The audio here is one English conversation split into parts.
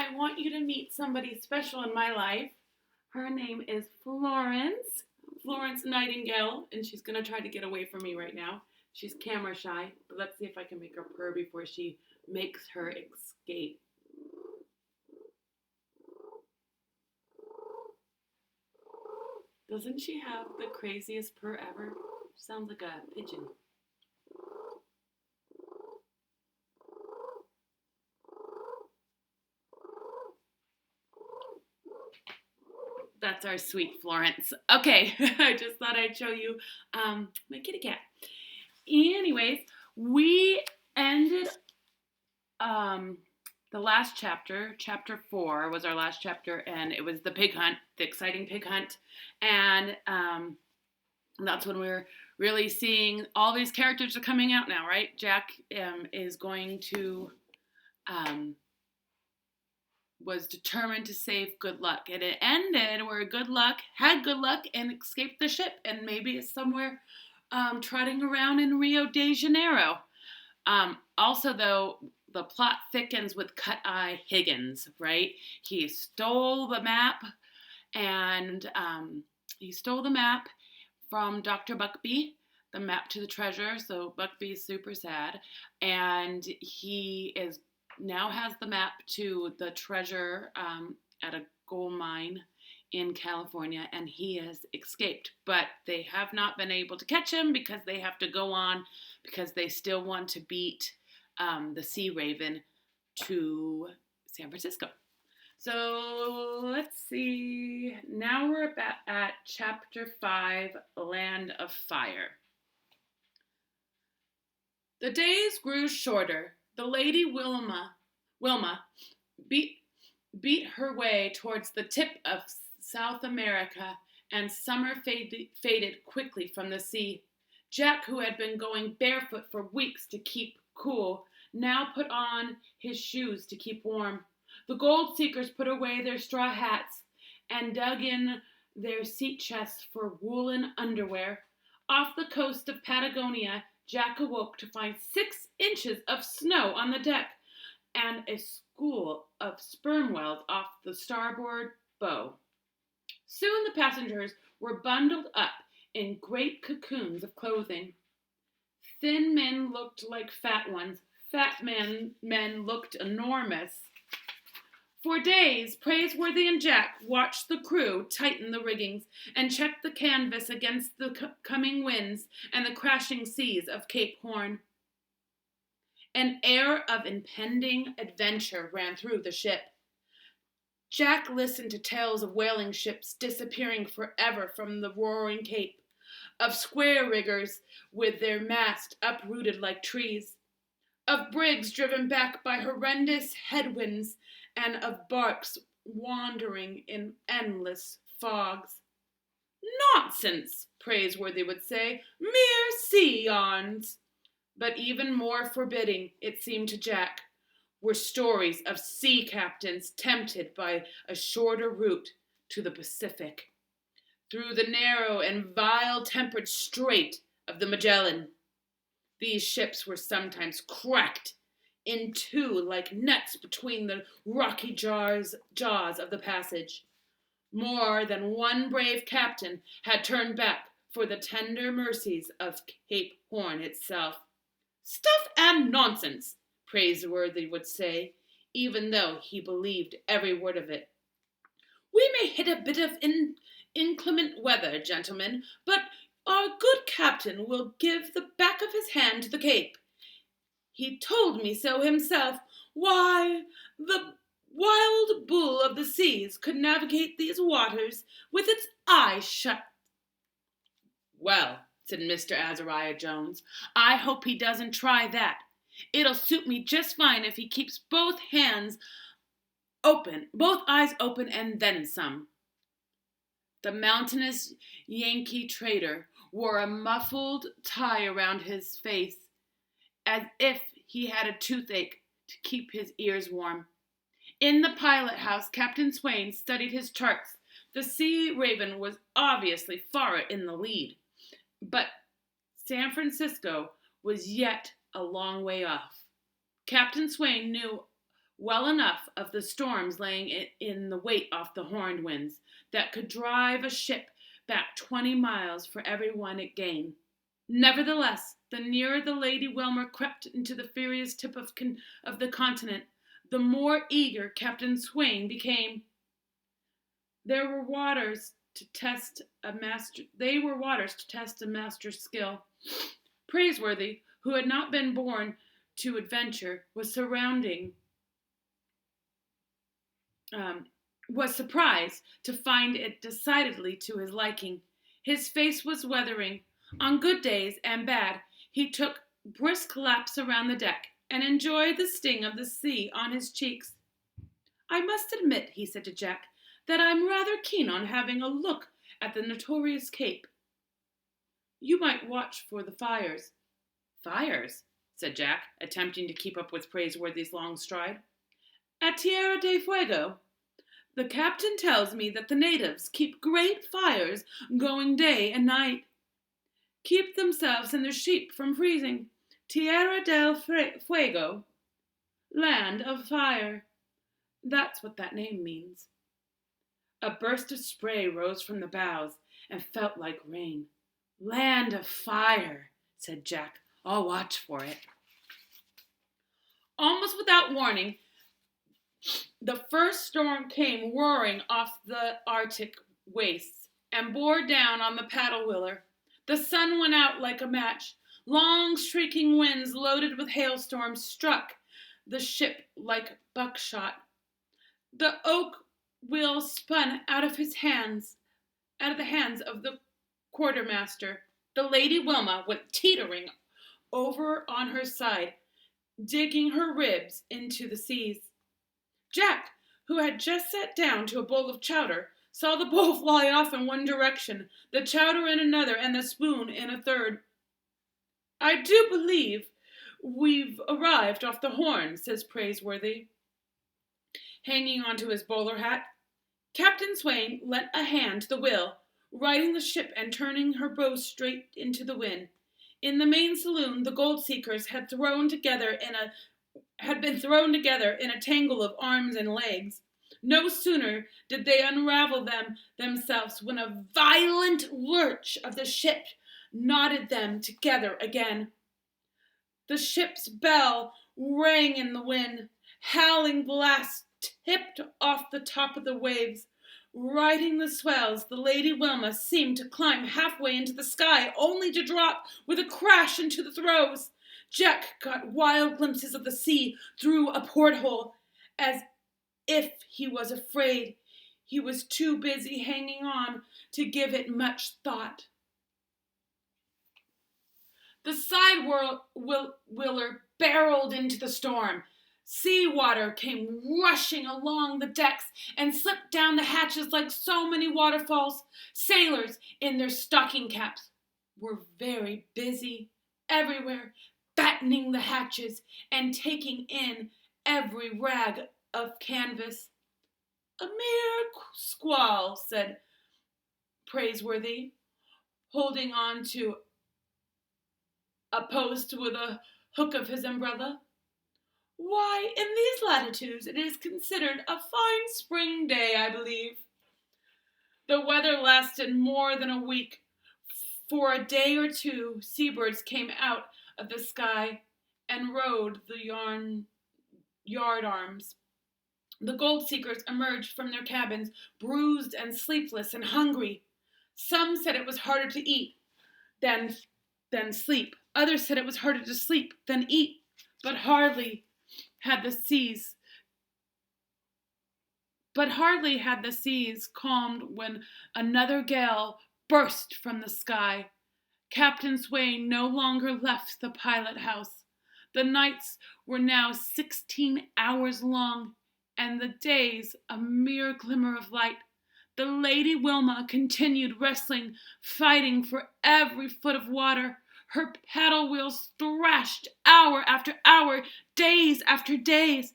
I want you to meet somebody special in my life. Her name is Florence Nightingale, and she's going to try to get away from me right now. She's camera shy, but let's see if I can make her purr before she makes her escape. Doesn't she have the craziest purr ever? Sounds like a pigeon. That's our sweet Florence. Okay, I just thought I'd show you my kitty cat. Anyways, we ended the last chapter. Chapter 4 was our last chapter, and it was the pig hunt, the exciting pig hunt. And that's when we're really seeing all these characters are coming out now, right? Jack is going to... was determined to save Good Luck. And it ended where Good Luck had good luck and escaped the ship and maybe is somewhere trotting around in Rio de Janeiro. Also, though, the plot thickens with Cut-Eye Higgins, right? He stole the map from Dr. Buckbee, the map to the treasure. So Buckbee's super sad. And he now has the map to the treasure at a gold mine in California, and he has escaped. But they have not been able to catch him because they have to go on because they still want to beat the Sea Raven to San Francisco. So let's see. Now we're at Chapter 5, Land of Fire. The days grew shorter. The Lady Wilma beat her way towards the tip of South America, and summer faded quickly from the sea. Jack, who had been going barefoot for weeks to keep cool, now put on his shoes to keep warm. The gold seekers put away their straw hats and dug in their seat chests for woolen underwear. Off the coast of Patagonia, Jack awoke to find 6 inches of snow on the deck and a school of sperm whales off the starboard bow. Soon the passengers were bundled up in great cocoons of clothing. Thin men looked like fat ones. Fat men looked enormous. For days, Praiseworthy and Jack watched the crew tighten the riggings and check the canvas against the coming winds and the crashing seas of Cape Horn. An air of impending adventure ran through the ship. Jack listened to tales of whaling ships disappearing forever from the roaring cape, of square riggers with their masts uprooted like trees, of brigs driven back by horrendous headwinds, and of barks wandering in endless fogs. Nonsense, Praiseworthy would say, mere sea yarns. But even more forbidding, it seemed to Jack, were stories of sea captains tempted by a shorter route to the Pacific, through the narrow and vile-tempered Strait of the Magellan. These ships were sometimes cracked in two like nuts between the rocky jaws of the passage. More than one brave captain had turned back for the tender mercies of Cape Horn itself. Stuff and nonsense, Praiseworthy would say, even though he believed every word of it. We may hit a bit of inclement weather, gentlemen, but our good captain will give the back of his hand to the Cape. He told me so himself. Why, the wild bull of the seas could navigate these waters with its eyes shut. Well, said Mr. Azariah Jones, I hope he doesn't try that. It'll suit me just fine if he keeps both eyes open and then some. The mountainous Yankee trader wore a muffled tie around his face, as if he had a toothache to keep his ears warm. In the pilot house, Captain Swain studied his charts. The Sea Raven was obviously far in the lead, but San Francisco was yet a long way off. Captain Swain knew well enough of the storms laying it in the weight off the horned winds that could drive a ship back 20 miles for every one it gained. Nevertheless, the nearer the Lady Wilmer crept into the furious tip of the continent, the more eager Captain Swain became. There were waters to test a master. They were waters to test a master's skill. Praiseworthy, who had not been born to adventure, was surprised to find it decidedly to his liking. His face was weathering. On good days and bad, he took brisk laps around the deck and enjoyed the sting of the sea on his cheeks. I must admit, he said to Jack, that I'm rather keen on having a look at the notorious Cape. You might watch for the fires. Fires? Said Jack, attempting to keep up with Praiseworthy's long stride. At Tierra del Fuego. The captain tells me that the natives keep great fires going day and night. Keep themselves and their sheep from freezing. Tierra del Fuego. Land of fire. That's what that name means. A burst of spray rose from the bows and felt like rain. Land of fire, said Jack. I'll watch for it. Almost without warning, the first storm came roaring off the Arctic wastes and bore down on the paddle wheeler. The sun went out like a match. Long shrieking winds loaded with hailstorms struck the ship like buckshot. The oak wheel spun out of the hands of the quartermaster. The Lady Wilma went teetering over on her side, digging her ribs into the seas. Jack, who had just sat down to a bowl of chowder, saw the bowl fly off in one direction, the chowder in another, and the spoon in a third. I do believe we've arrived off the Horn, says Praiseworthy, hanging onto his bowler hat. Captain Swain lent a hand to the wheel, righting the ship and turning her bow straight into the wind. In the main saloon, the gold seekers had been thrown together in a tangle of arms and legs. No sooner did they unravel themselves when a violent lurch of the ship knotted them together again. The ship's bell rang in the wind. Howling blasts tipped off the top of the waves. Riding the swells, the Lady Wilma seemed to climb halfway into the sky, only to drop with a crash into the throes. Jack got wild glimpses of the sea through a porthole, as if he was afraid. He was too busy hanging on to give it much thought. The side wheeler barreled into the storm. Sea water came rushing along the decks and slipped down the hatches like so many waterfalls. Sailors, in their stocking caps, were very busy everywhere, battening the hatches and taking in every rag of canvas. A mere squall, said Praiseworthy, holding on to a post with a hook of his umbrella. Why, in these latitudes it is considered a fine spring day, I believe. The weather lasted more than a week. For a day or two, seabirds came out of the sky and rode the yard arms. The gold seekers emerged from their cabins, bruised and sleepless and hungry. Some said it was harder to eat than sleep. Others said it was harder to sleep than eat. But hardly had the seas calmed when another gale burst from the sky. Captain Swain no longer left the pilot house. The nights were now 16 hours long, and the days a mere glimmer of light. The Lady Wilma continued wrestling, fighting for every foot of water. Her paddle wheels thrashed hour after hour, days after days.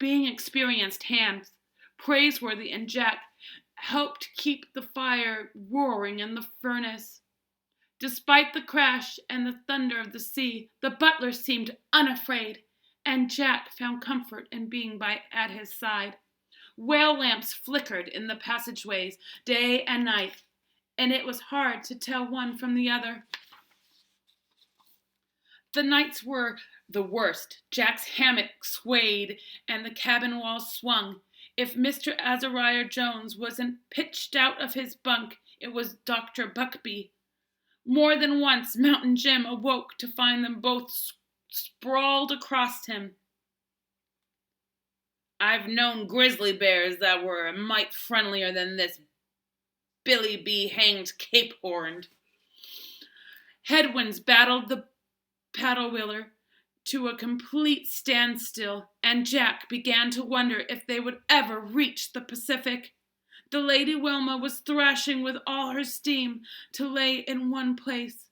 Being experienced hands, Praiseworthy and Jack helped keep the fire roaring in the furnace. Despite the crash and the thunder of the sea, the butler seemed unafraid, and Jack found comfort in being at his side. Whale lamps flickered in the passageways day and night, and it was hard to tell one from the other. The nights were the worst. Jack's hammock swayed and the cabin walls swung. If Mr. Azariah Jones wasn't pitched out of his bunk, it was Dr. Buckbee. More than once, Mountain Jim awoke to find them both sprawled across him. I've known grizzly bears that were a mite friendlier than this Billy B. hanged Cape Horned. Headwinds battled the paddle wheeler to a complete standstill, and Jack began to wonder if they would ever reach the Pacific. The Lady Wilma was thrashing with all her steam to lay in one place.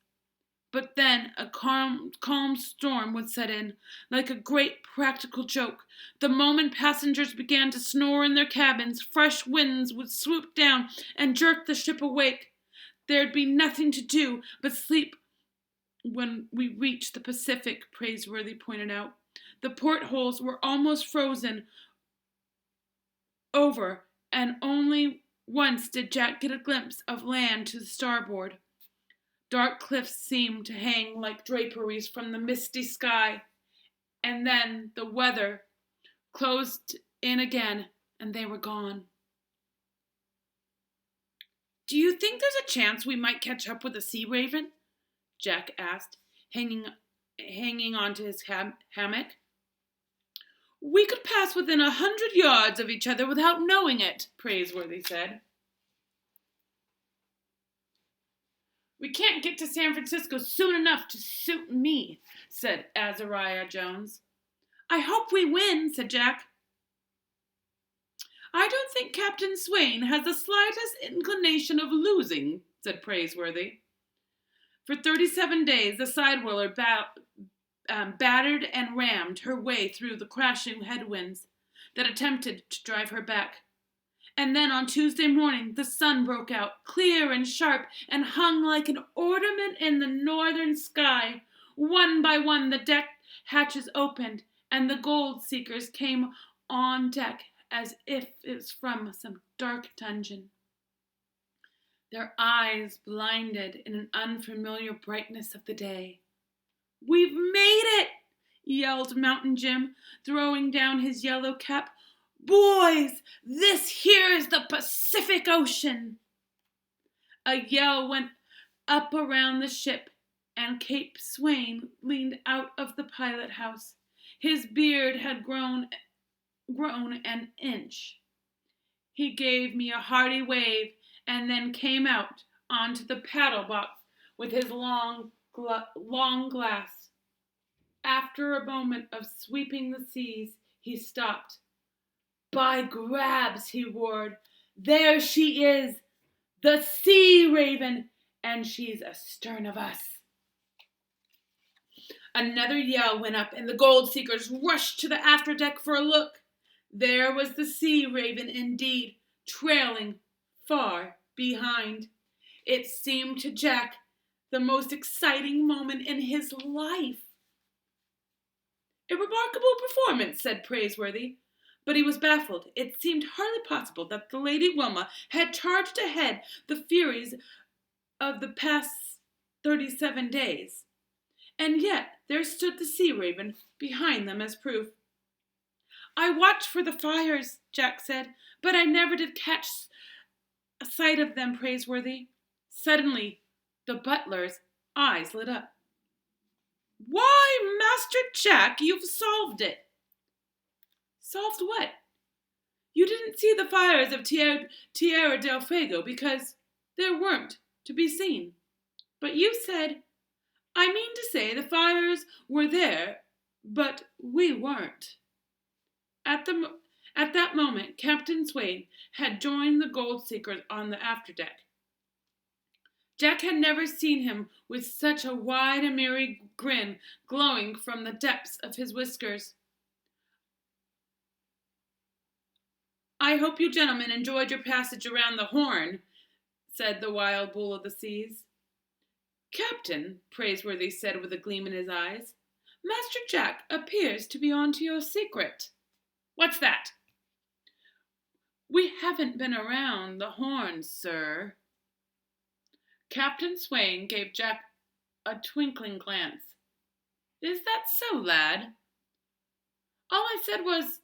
But then a calm storm would set in, like a great practical joke. The moment passengers began to snore in their cabins, fresh winds would swoop down and jerk the ship awake. There'd be nothing to do but sleep when we reached the Pacific, Praiseworthy pointed out. The portholes were almost frozen over, and only once did Jack get a glimpse of land to the starboard. Dark cliffs seemed to hang like draperies from the misty sky, and then the weather closed in again, and they were gone. Do you think there's a chance we might catch up with a sea raven? Jack asked, hanging onto his hammock. We could pass within 100 yards of each other without knowing it, Praiseworthy said. We can't get to San Francisco soon enough to suit me, said Azariah Jones. I hope we win, said Jack. I don't think Captain Swain has the slightest inclination of losing, said Praiseworthy. For 37 days, the sidewheeler battered and rammed her way through the crashing headwinds that attempted to drive her back. And then on Tuesday morning, the sun broke out, clear and sharp, and hung like an ornament in the northern sky. One by one, the deck hatches opened, and the gold seekers came on deck as if it was from some dark dungeon. Their eyes blinded in an unfamiliar brightness of the day. We've made it, yelled Mountain Jim, throwing down his yellow cap. Boys, this here is the Pacific Ocean. A yell went up around the ship, and Cape Swain leaned out of the pilot house. His beard had grown an inch. He gave me a hearty wave and then came out onto the paddle box with his long glass. After a moment of sweeping the seas, he stopped. By grabs, he roared, there she is, the sea raven, and she's astern of us. Another yell went up, and the gold seekers rushed to the afterdeck for a look. There was the sea raven indeed, trailing far behind. It seemed to Jack the most exciting moment in his life. A remarkable performance, said Praiseworthy. But he was baffled. It seemed hardly possible that the Lady Wilma had charged ahead the furies of the past 37 days. And yet there stood the sea raven behind them as proof. I watched for the fires, Jack said, but I never did catch a sight of them, Praiseworthy. Suddenly, the butler's eyes lit up. Why, Master Jack, you've solved it. Solved what? You didn't see the fires of Tierra del Fuego because there weren't to be seen. But you said, I mean to say the fires were there, but we weren't. At that moment, Captain Swain had joined the gold seekers on the afterdeck. Jack had never seen him with such a wide and merry grin glowing from the depths of his whiskers. I hope you gentlemen enjoyed your passage around the Horn, said the wild bull of the seas. Captain, Praiseworthy said with a gleam in his eyes, Master Jack appears to be onto your secret. What's that? We haven't been around the Horns, sir. Captain Swain gave Jack a twinkling glance. Is that so, lad? All I said was,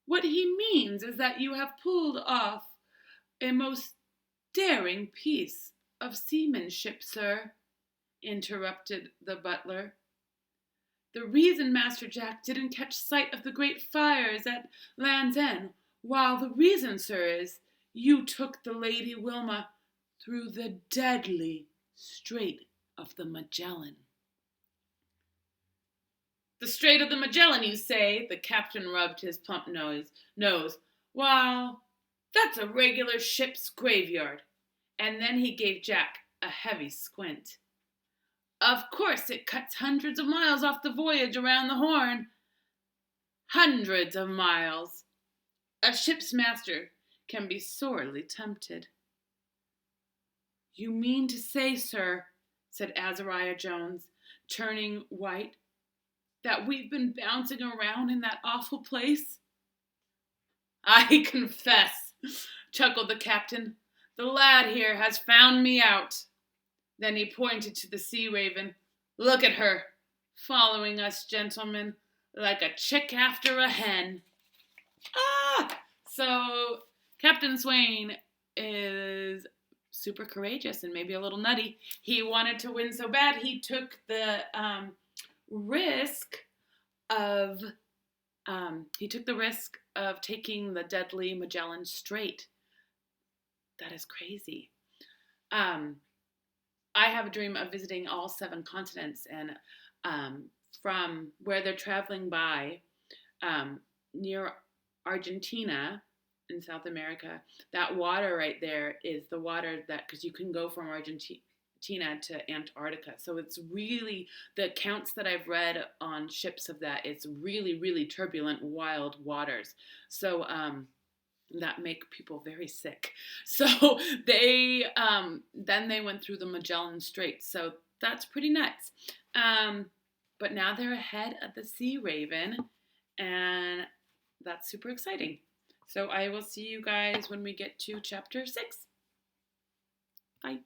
what he means is that you have pulled off a most daring piece of seamanship, sir, interrupted the butler. The reason Master Jack didn't catch sight of the great fires at Land's End, while the reason, sir, is you took the Lady Wilma through the deadly Strait of the Magellan. The Strait of the Magellan, you say? The captain rubbed his plump nose. Well, that's a regular ship's graveyard. And then he gave Jack a heavy squint. Of course, it cuts hundreds of miles off the voyage around the Horn. Hundreds of miles. A ship's master can be sorely tempted. You mean to say, sir, said Azariah Jones, turning white, that we've been bouncing around in that awful place? I confess, chuckled the captain, the lad here has found me out. Then he pointed to the Sea Raven. Look at her, following us, gentlemen, like a chick after a hen. So Captain Swain is super courageous and maybe a little nutty. He wanted to win so bad, he took the risk of taking the deadly Magellan Strait. That is crazy. I have a dream of visiting all 7 continents, and from where they're traveling by near Argentina in South America, that water right there is the water that, because you can go from Argentina to Antarctica. So it's really, the accounts that I've read on ships of that, it's really, really turbulent, wild waters. So that make people very sick. So then they went through the Magellan Strait. So that's pretty nuts. But now they're ahead of the Sea Raven, and that's super exciting. So I will see you guys when we get to chapter 6. Bye.